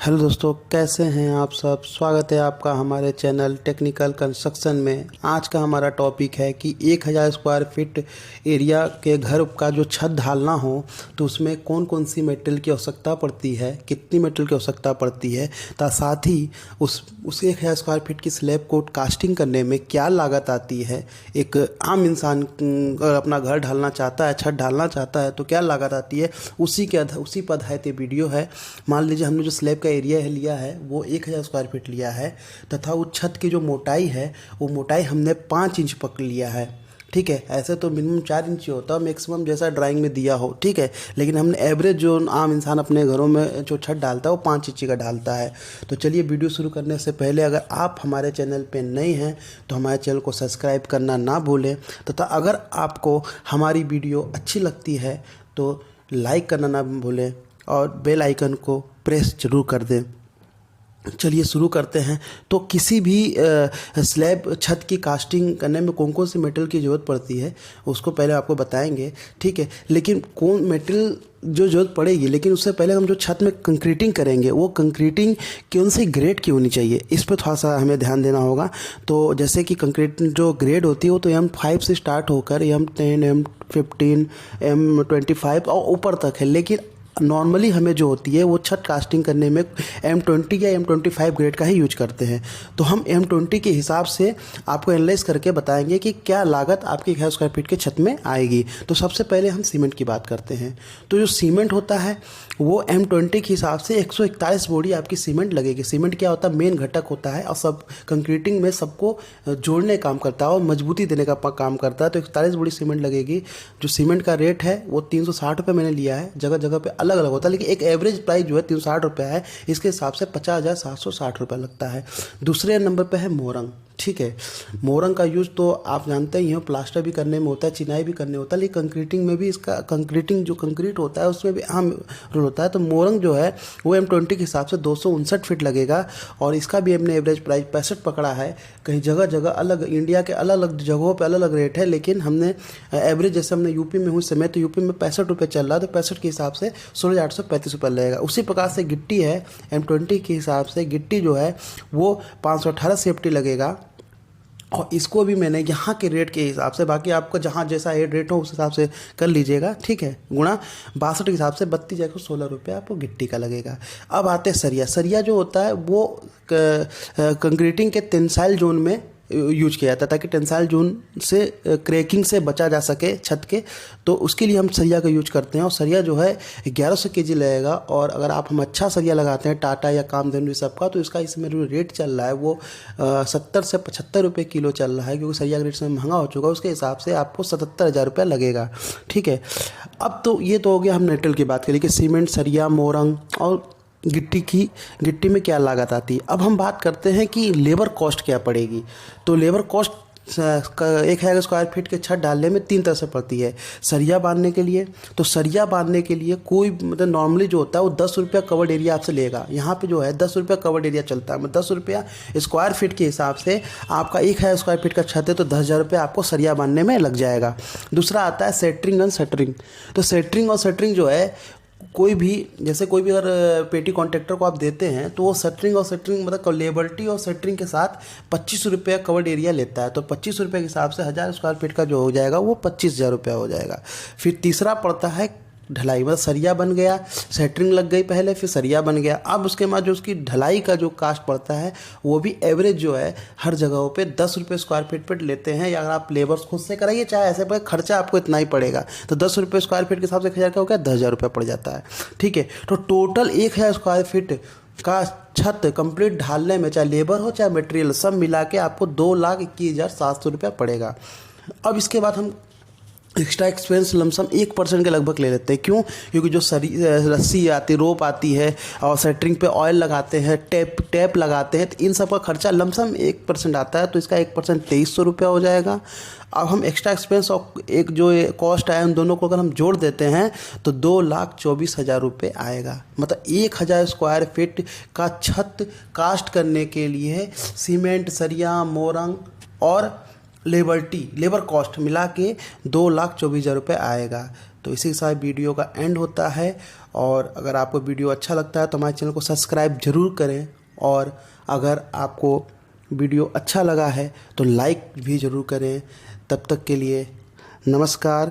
Hello दोस्तों, कैसे हैं आप सब। स्वागत है आपका हमारे चैनल टेक्निकल कंस्ट्रक्शन में। आज का हमारा टॉपिक है कि 1000 स्क्वायर फीट एरिया के घर का जो छत ढालना हो तो उसमें कौन कौन सी मटेरियल की आवश्यकता पड़ती है, कितनी मटेरियल की आवश्यकता पड़ती है, साथ ही उस 1000 स्क्वायर फीट की स्लैब को कास्टिंग करने में क्या लागत आती है। एक आम इंसान अगर अपना घर ढालना चाहता है, छत ढालना चाहता है तो क्या लागत आती है, उसी पर आधारित वीडियो है। मान लीजिए हमने जो स्लैब का एरिया है लिया है वो 1000 स्क्वायर फीट लिया है तथा उस छत की जो मोटाई है वो मोटाई हमने 5 इंच पकड़ लिया है। ठीक है, ऐसे तो मिनिमम 4 इंच होता है मैक्सिमम, जैसा ड्राइंग में दिया हो। ठीक है, लेकिन हमने एवरेज जो आम इंसान अपने घरों में जो छत डालता है वो 5 इंच का डालता है। तो चलिए, वीडियो शुरू करने से पहले अगर आप हमारे चैनल पे नए हैं तो हमारे चैनल को सब्सक्राइब करना ना भूलें तथा अगर आपको हमारी वीडियो अच्छी लगती है तो लाइक करना ना भूलें और बेल आइकन को प्रेस जरूर कर दें। चलिए शुरू करते हैं। तो किसी भी स्लैब छत की कास्टिंग करने में कौन कौन सी मटेरियल की ज़रूरत पड़ती है उसको पहले आपको बताएंगे। ठीक है, लेकिन कौन मटेरियल जो ज़रूरत पड़ेगी, लेकिन उससे पहले हम जो छत में कंक्रीटिंग करेंगे वो कंक्रीटिंग कौन सी ग्रेड की होनी चाहिए, इस पर थोड़ा सा हमें ध्यान देना होगा। तो जैसे कि कंक्रीट जो ग्रेड होती है वो तो M5 से स्टार्ट होकर M10, M15, M25 और ऊपर तक है, लेकिन नॉर्मली हमें जो होती है वो छत कास्टिंग करने में M20 या M25 ग्रेड का ही यूज करते हैं। तो हम M20 के हिसाब से आपको एनालाइज करके बताएंगे कि क्या लागत आपकी 1000 स्क्वायर फीट के छत में आएगी। तो सबसे पहले हम सीमेंट की बात करते हैं। तो जो सीमेंट होता है वो M20 के हिसाब से 141 बोरी आपकी सीमेंट लगेगी। सीमेंट क्या होता है, मेन घटक होता है और सब कंक्रीटिंग में सबको जोड़ने काम करता है और मजबूती देने का काम करता है। तो 41 बोरी सीमेंट लगेगी। जो सीमेंट का रेट है वो 360 रुपये मैंने लिया है, जगह जगह पे अलग अलग होता है, लेकिन एक एवरेज प्राइस जो है 360 रुपये है। इसके हिसाब से 50,760 रुपये लगता है। दूसरे नंबर पे है मोरंग। ठीक है, मोरंग का यूज़ तो आप जानते ही हो, प्लास्टर भी करने में होता है, चिनाई भी करने होता है, लेकिन कंक्रीटिंग में भी इसका कंक्रीटिंग जो कंक्रीट होता है उसमें भी अहम रोल होता है। तो मोरंग जो है वो M20 के हिसाब से 259 फीट लगेगा और इसका भी हमने एवरेज प्राइस 65 पकड़ा है। कहीं जगह जगह अलग, इंडिया के अलग अलग जगहों पर अलग अलग रेट है, लेकिन हमने एवरेज, जैसे हमने यूपी में हूँ इस समय, तो यूपी में 65 रुपये चल रहा है, तो 65 के हिसाब से 16,835 रुपये लगेगा। उसी प्रकार से गिट्टी है, M20 के हिसाब से गिट्टी जो है वो 518 सेफ्टी लगेगा और इसको भी मैंने यहाँ के रेट के हिसाब से, बाकी आपका जहाँ जैसा रेट हो उस हिसाब से कर लीजिएगा। ठीक है, गुणा 62 के हिसाब से 32,116 रुपये आपको गिट्टी का लगेगा। अब आते हैं सरिया। सरिया जो होता है वो कंक्रीटिंग के टेंसाइल जोन में यूज किया जाता है ताकि टेंसाइल जोन से क्रैकिंग से बचा जा सके छत के। तो उसके लिए हम सरिया का यूज करते हैं और सरिया जो है 1100 kg लगेगा। और अगर आप हम अच्छा सरिया लगाते हैं टाटा या कामधेनु सब का, तो इसका इसमें जो रेट चल रहा है वो 70 से 75 रुपये किलो चल रहा है, क्योंकि सरिया का रेट से महंगा हो चुका है। उसके हिसाब से आपको 77,000 रुपये लगेगा। ठीक है, अब तो ये तो हो गया हम मेटल की बात करें कि सीमेंट, सरिया, मोरंग और गिट्टी में क्या लागत आती है। अब हम बात करते हैं कि लेबर कॉस्ट क्या पड़ेगी। तो लेबर कॉस्ट 1000 स्क्वायर फीट के छत डालने में 3 तरह से पड़ती है। सरिया बांधने के लिए, तो सरिया बांधने के लिए कोई मतलब नॉर्मली जो होता है वो 10 रुपया कवर्ड एरिया आपसे लेगा। यहाँ पे जो है 10 रुपया कवर्ड एरिया चलता है, मतलब 10 रुपया स्क्वायर फीट के हिसाब से आपका 1000 स्क्वायर फीट का छत है तो 10,000 रुपये आपको सरिया बांधने में लग जाएगा। दूसरा आता है सेटरिंग एंड शटरिंग। तो सेटरिंग और शटरिंग जो है कोई भी, जैसे कोई भी अगर पेटी कॉन्ट्रैक्टर को आप देते हैं तो वो शटरिंग और शटरिंग मतलब लेबर्टी और शटरिंग के साथ 25 रुपये कवर्ड एरिया लेता है। तो 25 रुपये के हिसाब से 1000 स्क्वायर फीट का जो हो जाएगा वो 25,000 रुपया हो जाएगा। फिर तीसरा पड़ता है ढलाई, मतलब सरिया बन गया, सेटरिंग लग गई पहले, फिर सरिया बन गया। अब उसके बाद जो उसकी ढलाई का जो कास्ट पड़ता है वो भी एवरेज जो है हर जगहों पे 10 रुपये स्क्वायर फीट पर लेते हैं। या अगर आप लेबर्स खुद से कराइए चाहे ऐसे पर, खर्चा आपको इतना ही पड़ेगा। तो 10 रुपये स्क्वायर फीट के हिसाब से 1000 का हो गया, 10,000 रुपये पड़ जाता है। ठीक है, तो टोटल 1000 स्क्वायर फीट का छत कंप्लीट ढालने में चाहे लेबर हो चाहे मटेरियल सब मिला के आपको 2,21,700 रुपया पड़ेगा। अब इसके बाद हम एक्स्ट्रा एक्सपेंस लमसम 1% के लगभग ले लेते हैं। क्यों? क्योंकि जो रस्सी आती, रोप आती है और सेटरिंग पे ऑयल लगाते हैं, टैप लगाते हैं, तो इन सब का खर्चा लमसम 1% आता है। तो इसका 1% 2300 रुपया हो जाएगा। अब हम एक्स्ट्रा एक्सपेंस और एक जो कॉस्ट आया उन दोनों को अगर हम जोड़ देते हैं तो 2,24,000 रुपये आएगा। मतलब 1000 स्क्वायर फीट का छत कास्ट करने के लिए सीमेंट, सरिया, मोरंग और लेबर कॉस्ट मिला के 2,24,000 रुपये आएगा। तो इसी के साथ वीडियो का एंड होता है और अगर आपको वीडियो अच्छा लगता है तो हमारे चैनल को सब्सक्राइब ज़रूर करें, और अगर आपको वीडियो अच्छा लगा है तो लाइक भी ज़रूर करें। तब तक के लिए नमस्कार।